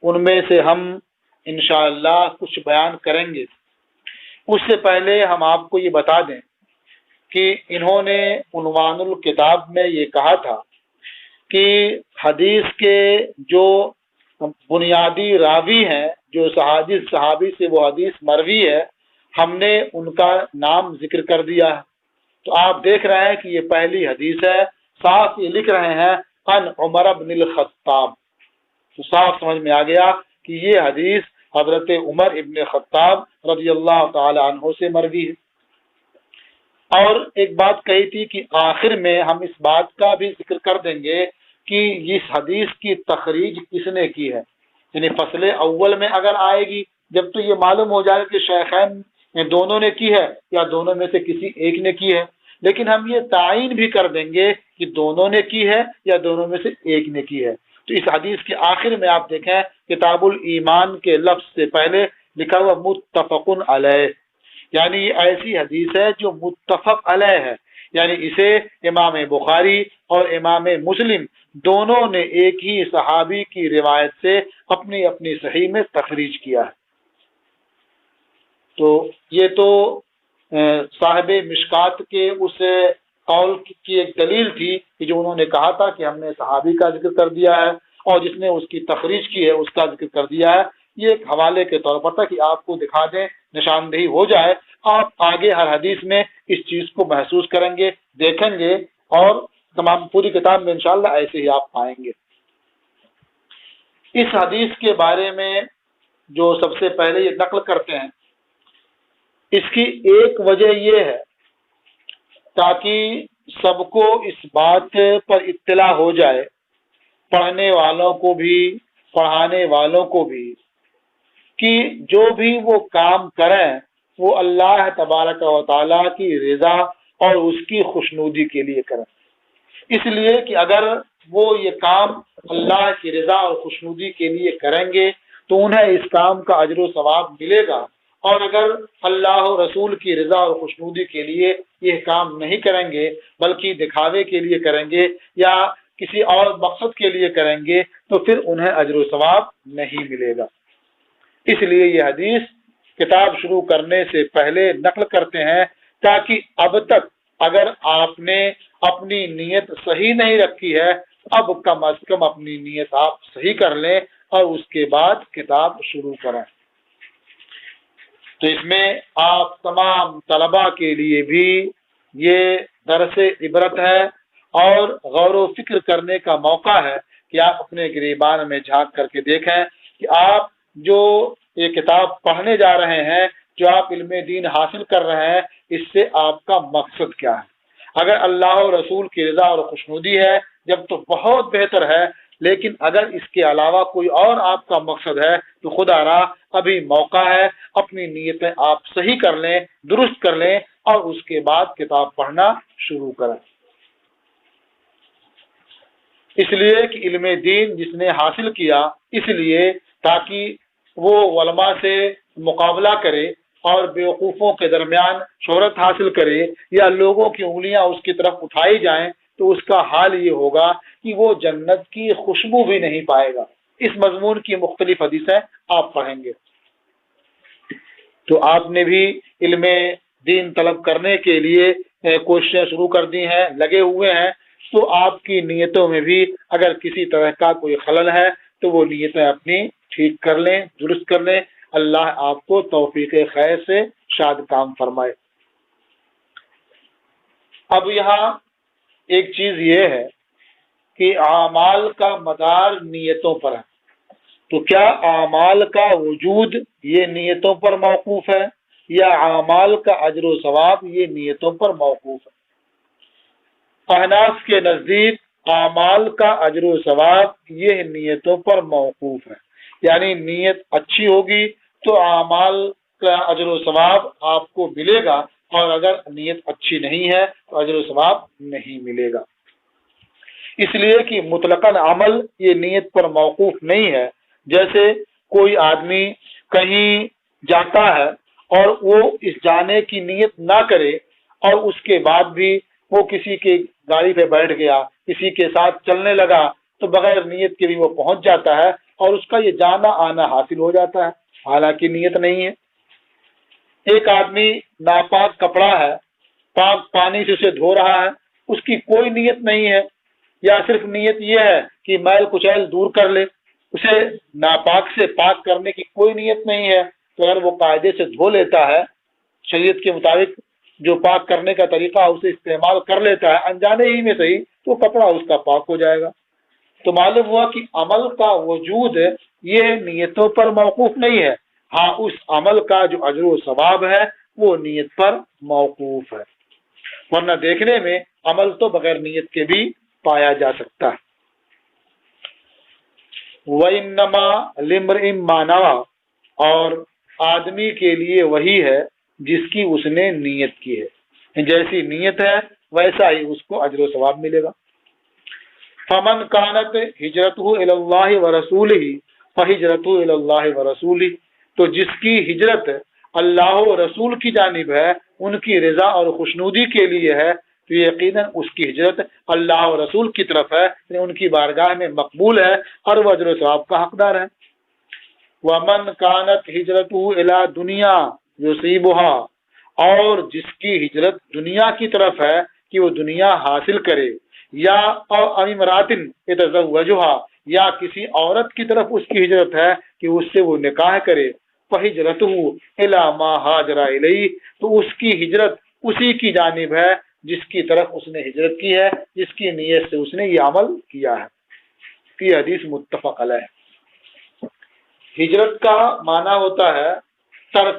ان میں سے ہم انشاءاللہ کچھ بیان کریں گے۔ اس سے پہلے ہم آپ کو یہ بتا دیں کہ انہوں نے عنوان الکتاب میں یہ کہا تھا کہ حدیث کے جو بنیادی راوی ہیں، جو صحابی سے وہ حدیث مروی ہے، ہم نے ان کا نام ذکر کر دیا ہے۔ تو آپ دیکھ رہے ہیں کہ یہ پہلی حدیث ہے، صاف یہ لکھ رہے ہیں عن عمر بن الخطاب، تو صاف سمجھ میں آ گیا کہ یہ حدیث حضرت عمر ابن خطاب رضی اللہ تعالی عنہ سے مروی ہے۔ اور ایک بات کہی تھی کہ آخر میں ہم اس بات کا بھی ذکر کر دیں گے کہ اس حدیث کی تخریج کس نے کی ہے، یعنی فصل اول میں اگر آئے گی جب تو یہ معلوم ہو جائے کہ شیخین دونوں نے کی ہے یا دونوں میں سے کسی ایک نے کی ہے، لیکن ہم یہ تعین بھی کر دیں گے کہ دونوں نے کی ہے یا دونوں میں سے ایک نے کی ہے۔ تو اس حدیث کے آخر میں آپ دیکھیں کتاب الایمان کے لفظ سے پہلے لکھا ہوا متفق علیہ، یعنی یہ ایسی حدیث ہے جو متفق علیہ ہے، یعنی اسے امام بخاری اور امام مسلم دونوں نے ایک ہی صحابی کی روایت سے اپنی اپنی صحیح میں تخریج کیا ہے۔ تو یہ تو صاحب مشکات کے اس قول کی ایک دلیل تھی کہ جو انہوں نے کہا تھا کہ ہم نے صحابی کا ذکر کر دیا ہے اور جس نے اس کی تخریج کی ہے اس کا ذکر کر دیا ہے۔ یہ ایک حوالے کے طور پر تھا کہ آپ کو دکھا دیں، نشاندہی ہو جائے، آپ آگے ہر حدیث میں اس چیز کو محسوس کریں گے، دیکھیں گے، اور تمام پوری کتاب میں انشاءاللہ ایسے ہی آپ پائیں گے۔ اس حدیث کے بارے میں جو سب سے پہلے یہ نقل کرتے ہیں، اس کی ایک وجہ یہ ہے تاکہ سب کو اس بات پر اطلاع ہو جائے، پڑھنے والوں کو بھی پڑھانے والوں کو بھی، کہ جو بھی وہ کام کریں وہ اللہ تبارک و تعالیٰ کی رضا اور اس کی خوشنودی کے لیے کریں، اس لیے کہ اگر وہ یہ کام اللہ کی رضا اور خوشنودی کے لیے کریں گے تو انہیں اس کام کا اجر و ثواب ملے گا، اور اگر اللہ و رسول کی رضا اور خوشنودی کے لیے یہ کام نہیں کریں گے بلکہ دکھاوے کے لیے کریں گے یا کسی اور مقصد کے لیے کریں گے تو پھر انہیں اجر و ثواب نہیں ملے گا۔ اس لیے یہ حدیث کتاب شروع کرنے سے پہلے نقل کرتے ہیں تاکہ اب تک اگر آپ نے اپنی نیت صحیح نہیں رکھی ہے اب کم از کم اپنی نیت آپ صحیح کر لیں اور اس کے بعد کتاب شروع کریں۔ تو اس میں آپ تمام طلباء کے لیے بھی یہ درس عبرت ہے اور غور و فکر کرنے کا موقع ہے کہ آپ اپنے گریبان میں جھانک کر کے دیکھیں کہ آپ جو یہ کتاب پڑھنے جا رہے ہیں، جو آپ علم دین حاصل کر رہے ہیں، اس سے آپ کا مقصد کیا ہے۔ اگر اللہ و رسول کی رضا اور خوشنودی ہے جب تو بہت بہتر ہے، لیکن اگر اس کے علاوہ کوئی اور آپ کا مقصد ہے تو خدا را ابھی موقع ہے، اپنی نیتیں آپ صحیح کر لیں، درست کر لیں اور اس کے بعد کتاب پڑھنا شروع کریں۔ اس لیے کہ علم دین جس نے حاصل کیا اس لیے تاکہ وہ علماء سے مقابلہ کرے اور بیوقوفوں کے درمیان شہرت حاصل کرے یا لوگوں کی انگلیاں اس کی طرف اٹھائی جائیں تو اس کا حال یہ ہوگا کہ وہ جنت کی خوشبو بھی نہیں پائے گا۔ اس مضمون کی مختلف حدیثیں آپ پڑھیں گے۔ تو آپ نے بھی علم دین طلب کرنے کے لیے کوششیں شروع کر دی ہیں، لگے ہوئے ہیں، تو آپ کی نیتوں میں بھی اگر کسی طرح کا کوئی خلل ہے تو وہ نیتیں اپنی ٹھیک کر لیں، درست کر لیں۔ اللہ آپ کو توفیق خیر سے شاد کام فرمائے۔ اب یہاں ایک چیز یہ ہے کہ اعمال کا مدار نیتوں پر ہے، تو کیا اعمال کا وجود یہ نیتوں پر موقوف ہے یا اعمال کا اجر و ثواب یہ نیتوں پر موقوف ہے؟ احناف کے نزدیک اعمال کا اجر و ثواب یہ نیتوں پر موقوف ہے، یعنی نیت اچھی ہوگی تو اعمال کا اجر و ثواب آپ کو ملے گا، اور اگر نیت اچھی نہیں ہے تو اجر و ثواب نہیں ملے گا۔ اس لیے کہ مطلقاً عمل یہ نیت پر موقوف نہیں ہے۔ جیسے کوئی آدمی کہیں جاتا ہے اور وہ اس جانے کی نیت نہ کرے اور اس کے بعد بھی وہ کسی کی گاڑی پہ بیٹھ گیا، کسی کے ساتھ چلنے لگا، تو بغیر نیت کے بھی وہ پہنچ جاتا ہے اور اس کا یہ جانا آنا حاصل ہو جاتا ہے، حالانکہ نیت نہیں ہے۔ ایک آدمی ناپاک کپڑا ہے، پاک پانی سے اسے دھو رہا ہے، اس کی کوئی نیت نہیں ہے، یا صرف نیت یہ ہے کہ میل کچیل دور کر لے، اسے ناپاک سے پاک کرنے کی کوئی نیت نہیں ہے، تو اگر وہ قاعدے سے دھو لیتا ہے، شریعت کے مطابق جو پاک کرنے کا طریقہ اسے استعمال کر لیتا ہے انجانے ہی میں صحیح، تو کپڑا اس کا پاک ہو جائے گا۔ تو معلوم ہوا کہ عمل کا وجود یہ نیتوں پر موقوف نہیں ہے، ہاں اس عمل کا جو اجر و ثواب ہے وہ نیت پر موقوف ہے، ورنہ دیکھنے میں عمل تو بغیر نیت کے بھی پایا جا سکتا ہے۔ وَإِنَّمَا لِامْرِئٍ مَّا نَوَىٰ، اور آدمی کے لیے وہی ہے جس کی اس نے نیت کی ہے، جیسی نیت ہے ویسا ہی اس کو اجر و ثواب ملے گا۔ فَمَنْ كَانَتْ هِجْرَتُهُ إِلَى اللَّهِ وَرَسُولِهِ فَهِجْرَتُهُ إِلَى اللَّهِ وَرَسُولِهِ، تو جس کی ہجرت اللہ و رسول کی جانب ہے، ان کی رضا اور خوشنودی کے لیے ہے، تو یقیناً اس کی ہجرت اللہ و رسول کی طرف ہے، یعنی ان کی بارگاہ میں مقبول ہے اور وہ اجر و ثواب کا حقدار ہے۔ وَمَنْ كَانَتْ هِجْرَتُهُ إِلَى دُنْيَا يُصِيبُهَا، اور جس کی ہجرت دنیا کی طرف ہے کہ وہ دنیا حاصل کرے، یا امرأۃ يتزوجها، یا کسی عورت کی طرف اس کی ہجرت ہے کہ اس سے وہ نکاح کرے، فَهِجْرَتُهُ إِلَى مَا هَاجَرَ إِلَيْهِ، تو اس کی ہجرت اسی کی جانب ہے جس کی طرف اس نے ہجرت کی ہے، جس کی نیت سے اس نے یہ عمل کیا ہے۔ یہ حدیث متفق علیہ۔ ہجرت کا معنی ہوتا ہے ترک،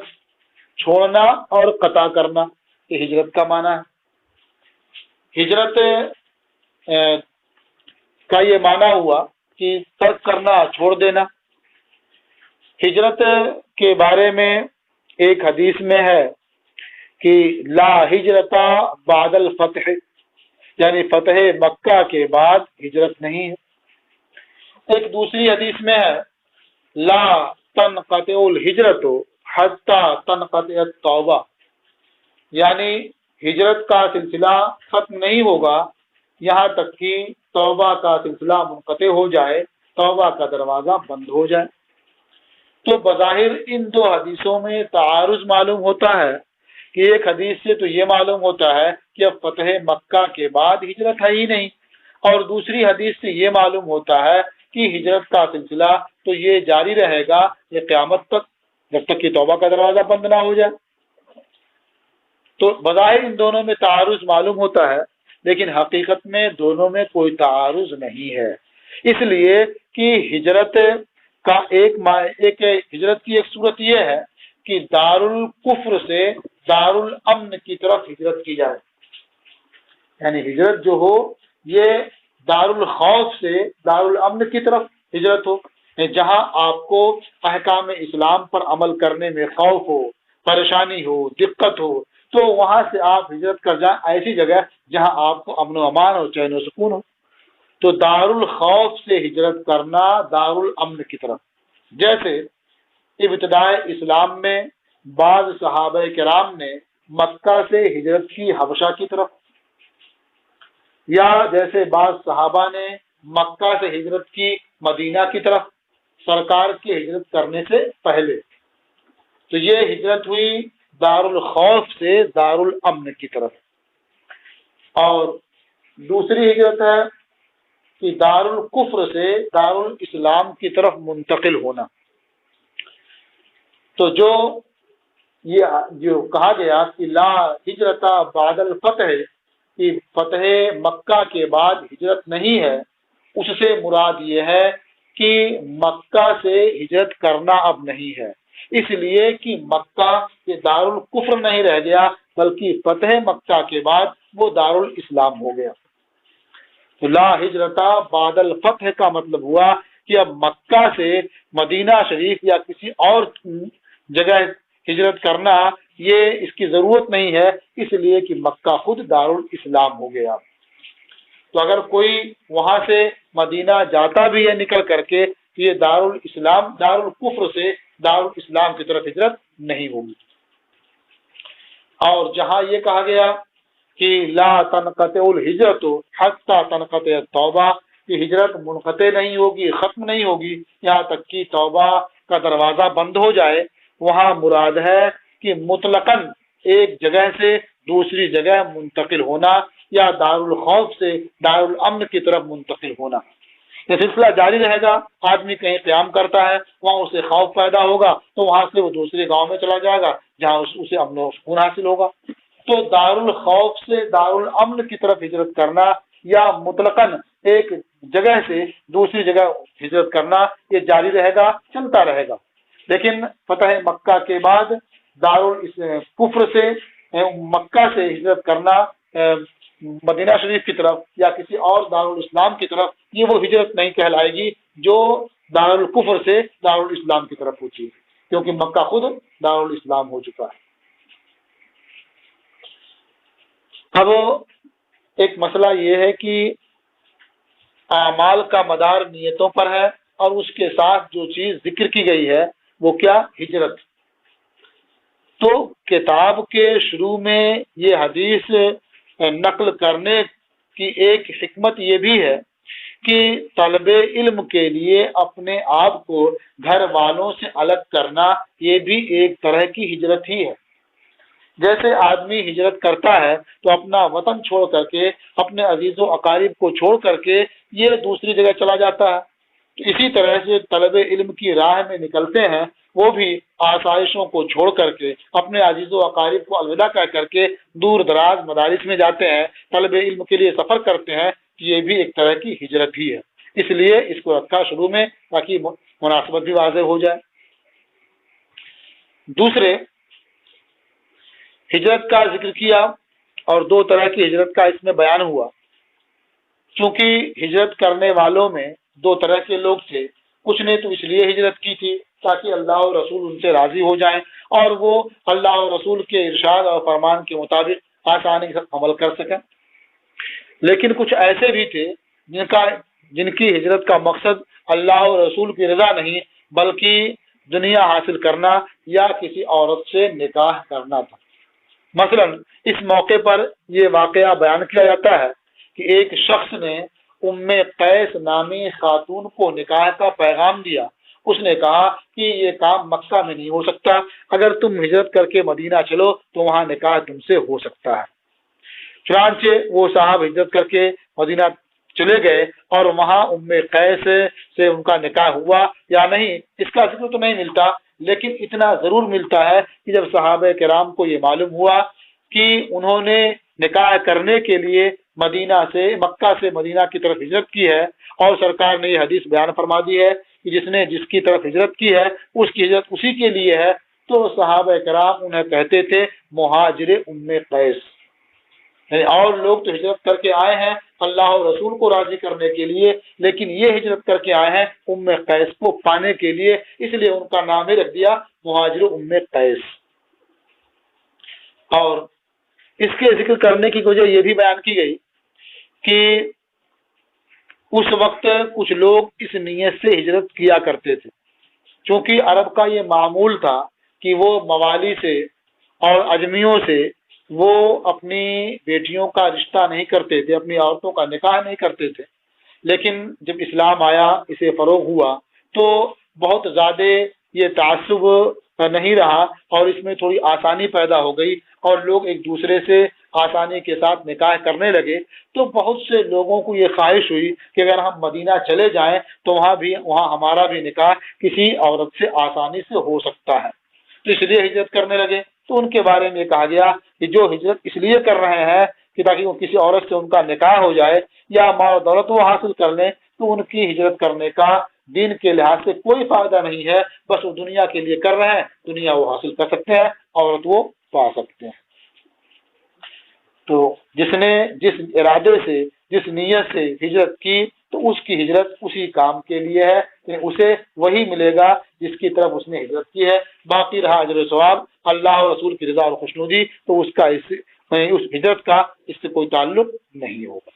چھوڑنا اور قطع کرنا، یہ ہجرت کا معنی ہے۔ ہجرت کا یہ معنی ہوا کہ ترک کرنا، چھوڑ دینا۔ ہجرت کے بارے میں ایک حدیث میں ہے کہ لا ہجرت بعد الفتح، یعنی فتح مکہ کے بعد ہجرت نہیں ہے۔ ایک دوسری حدیث میں ہے لا تنقطع الہجرت حتی تنقطع التوبہ، یعنی ہجرت کا سلسلہ ختم نہیں ہوگا یہاں تک کہ توبہ کا سلسلہ منقطع ہو جائے، توبہ کا دروازہ بند ہو جائے۔ تو بظاہر ان دو حدیثوں میں تعارض معلوم ہوتا ہے کہ ایک حدیث سے تو یہ معلوم ہوتا ہے کہ اب فتح مکہ کے بعد ہجرت ہے ہی نہیں، اور دوسری حدیث سے یہ معلوم ہوتا ہے کہ ہجرت کا سلسلہ تو یہ جاری رہے گا یہ قیامت تک، جب تک کہ توبہ کا دروازہ بند نہ ہو جائے۔ تو بظاہر ان دونوں میں تعارض معلوم ہوتا ہے، لیکن حقیقت میں دونوں میں کوئی تعارض نہیں ہے، اس لیے کہ ہجرت کا ایک ہجرت کی ایک صورت یہ ہے کہ دار الکفر سے دار الامن کی طرف ہجرت کی جائے، یعنی ہجرت جو ہو یہ دار الخوف سے دار الامن کی طرف ہجرت ہو، جہاں آپ کو احکام اسلام پر عمل کرنے میں خوف ہو، پریشانی ہو، دقت ہو، تو وہاں سے آپ ہجرت کر جائیں ایسی جگہ جہاں آپ کو امن و امان اور چین و سکون ہو۔ تو دار الخوف سے ہجرت کرنا دار الامن کی طرف، جیسے ابتدائے اسلام میں بعض صحابہ کرام نے مکہ سے ہجرت کی حبشہ کی طرف، یا جیسے بعض صحابہ نے مکہ سے ہجرت کی مدینہ کی طرف سرکار کی ہجرت کرنے سے پہلے، تو یہ ہجرت ہوئی دار الخوف سے دار الامن کی طرف۔ اور دوسری ہجرت ہے کہ دار الکفر سے دار الاسلام کی طرف منتقل ہونا۔ تو جو کہا گیا کہ لا ہجرت بعد الفتح، کہ فتح مکہ کے بعد ہجرت نہیں ہے، اس سے مراد یہ ہے کہ مکہ سے ہجرت کرنا اب نہیں ہے، اس لیے کہ مکہ یہ دار الکفر نہیں رہ گیا، بلکہ فتح مکہ کے بعد وہ دار الاسلام ہو گیا۔ تو لا ہجرت بعد الفتح کا مطلب ہوا کہ اب مکہ سے مدینہ شریف یا کسی اور جگہ ہجرت کرنا یہ اس کی ضرورت نہیں ہے، اس لیے کہ مکہ خود دار الاسلام ہو گیا۔ تو اگر کوئی وہاں سے مدینہ جاتا بھی ہے نکل کر کے تو یہ دار الاسلام دار الکفر سے دار الاسلام کی طرف ہجرت نہیں ہوگی۔ اور جہاں یہ کہا گیا کہ لا تنقطع الہجرت حتی تنقطع التوبہ، کہ ہجرت منقطع نہیں ہوگی، ختم نہیں ہوگی یہاں تک کہ توبہ کا دروازہ بند ہو جائے، وہاں مراد ہے کہ مطلقاً ایک جگہ سے دوسری جگہ منتقل ہونا، یا دار الخوف سے دار الامن کی طرف منتقل ہونا۔ یہ سلسلہ جاری رہے گا، آدمی کہیں قیام کرتا ہے وہاں اسے خوف پیدا ہوگا تو وہاں سے وہ دوسرے گاؤں میں چلا جائے گا جہاں اسے امن و سکون حاصل ہوگا۔ تو دار الخوف سے دار الامن کی طرف ہجرت کرنا یا مطلقاً ایک جگہ سے دوسری جگہ ہجرت کرنا یہ جاری رہے گا، چلتا رہے گا۔ لیکن فتح مکہ کے بعد دار الکفر سے مکہ سے ہجرت کرنا مدینہ شریف کی طرف یا کسی اور دار الاسلام کی طرف، یہ وہ ہجرت نہیں کہلائے گی جو دار الکفر سے دار الاسلام کی طرف ہوتی ہے، کیونکہ مکہ خود دار الاسلام ہو چکا ہے۔ اب ایک مسئلہ یہ ہے کہ اعمال کا مدار نیتوں پر ہے، اور اس کے ساتھ جو چیز ذکر کی گئی ہے وہ کیا؟ ہجرت۔ تو کتاب کے شروع میں یہ حدیث نقل کرنے کی ایک حکمت یہ بھی ہے کہ طلب علم کے لیے اپنے آپ کو گھر والوں سے الگ کرنا یہ بھی ایک طرح کی ہجرت ہی ہے۔ جیسے آدمی ہجرت کرتا ہے تو اپنا وطن چھوڑ کر کے، اپنے عزیز و اقارب کو چھوڑ کر کے یہ دوسری جگہ چلا جاتا ہے، تو اسی طرح سے طلب علم کی راہ میں نکلتے ہیں وہ بھی آسائشوں کو چھوڑ کر کے، اپنے عزیز و اقارب کو الوداع کر کے دور دراز مدارس میں جاتے ہیں، طلب علم کے لیے سفر کرتے ہیں، یہ بھی ایک طرح کی ہجرت ہی ہے۔ اس لیے اس کو رکھا شروع میں تاکہ مناسبت بھی واضح ہو جائے۔ دوسرے، ہجرت کا ذکر کیا اور دو طرح کی ہجرت کا اس میں بیان ہوا۔ چونکہ ہجرت کرنے والوں میں دو طرح کے لوگ تھے، کچھ نے تو اس لیے ہجرت کی تھی تاکہ اللہ اور رسول ان سے راضی ہو جائیں اور وہ اللہ اور رسول کے ارشاد اور فرمان کے مطابق آسانی سے عمل کر سکیں، لیکن کچھ ایسے بھی تھے جن کی ہجرت کا مقصد اللہ اور رسول کی رضا نہیں بلکہ دنیا حاصل کرنا یا کسی عورت سے نکاح کرنا تھا۔ مثلا اس موقع پر یہ واقعہ بیان کیا جاتا ہے کہ ایک شخص نے قیس نامی خاتون کو نکاح کا پیغام دیا. اس نے کہا کہ یہ کام مکہ میں نہیں ہو سکتا، اگر تم ہجرت کر کے مدینہ چلو تو وہاں نکاح تم سے ہو سکتا ہے. چنانچہ وہ صاحب ہجرت کر کے مدینہ چلے گئے اور وہاں قیس سے ان کا نکاح ہوا یا نہیں اس کا ذکر تو نہیں ملتا، لیکن اتنا ضرور ملتا ہے کہ جب صحابہ کرام کو یہ معلوم ہوا کہ انہوں نے نکاح کرنے کے لیے مکہ سے مدینہ کی طرف ہجرت کی ہے، اور سرکار نے یہ حدیث بیان فرما دی ہے کہ جس کی طرف ہجرت کی ہے اس کی ہجرت اسی کے لیے ہے، تو صحابہ کرام انہیں کہتے تھے مہاجر قیس. یعنی اور لوگ تو ہجرت کر کے آئے ہیں اللہ اور رسول کو راضی کرنے کے لیے، لیکن یہ ہجرت کر کے آئے ہیں قیس کو پانے کے لیے، اس لیے ان کا نام ہی رکھ دیا مہاجر قیس. اور اس کے ذکر کرنے کی وجہ یہ بھی بیان کی گئی کہ اس وقت کچھ لوگ اس نیت سے ہجرت کیا کرتے تھے، چونکہ عرب کا یہ معمول تھا کہ وہ موالی سے اور اجمیوں سے وہ اپنی بیٹیوں کا رشتہ نہیں کرتے تھے، اپنی عورتوں کا نکاح نہیں کرتے تھے. لیکن جب اسلام آیا، اسے فروغ ہوا، تو بہت زیادہ یہ تعصب نہیں رہا اور اس میں تھوڑی آسانی پیدا ہو گئی اور لوگ ایک دوسرے سے آسانی کے ساتھ نکاح کرنے لگے. تو بہت سے لوگوں کو یہ خواہش ہوئی کہ اگر ہم مدینہ چلے جائیں تو وہاں ہمارا بھی نکاح کسی عورت سے آسانی سے ہو سکتا ہے، تو اس لیے ہجرت کرنے لگے. تو ان کے بارے میں کہا گیا کہ جو ہجرت اس لیے کر رہے ہیں کہ تاکہ وہ کسی عورت سے ان کا نکاح ہو جائے یا مال و دولت وہ حاصل کر لیں، تو ان کی ہجرت کرنے کا دین کے لحاظ سے کوئی فائدہ نہیں ہے، بس وہ دنیا کے لیے کر رہے ہیں، دنیا وہ حاصل کر سکتے ہیں، عورت وہ پا سکتے ہیں. تو جس نے جس ارادے سے جس نیت سے ہجرت کی تو اس کی ہجرت اسی کام کے لیے ہے، اسے وہی ملے گا جس کی طرف اس نے ہجرت کی ہے. باقی رہا اجر و ثواب اللہ اور رسول کی رضا اور خوشنودی، تو اس ہجرت کا اس سے کوئی تعلق نہیں ہوگا.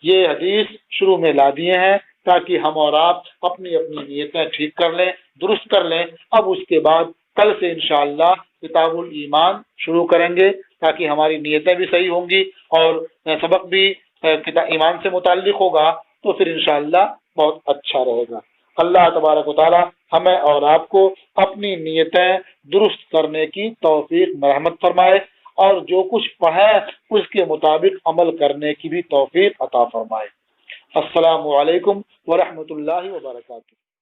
یہ حدیث شروع میں لا دیے ہیں تاکہ ہم اور آپ اپنی اپنی نیتیں ٹھیک کر لیں، درست کر لیں. اب اس کے بعد کل سے انشاءاللہ کتاب الایمان شروع کریں گے تاکہ ہماری نیتیں بھی صحیح ہوں گی اور سبق بھی ایمان سے متعلق ہوگا، تو پھر انشاءاللہ بہت اچھا رہے گا. اللہ تبارک و تعالی ہمیں اور آپ کو اپنی نیتیں درست کرنے کی توفیق مرحمت فرمائے اور جو کچھ پڑھیں اس کے مطابق عمل کرنے کی بھی توفیق عطا فرمائے. السلام علیکم ورحمۃ اللہ وبرکاتہ.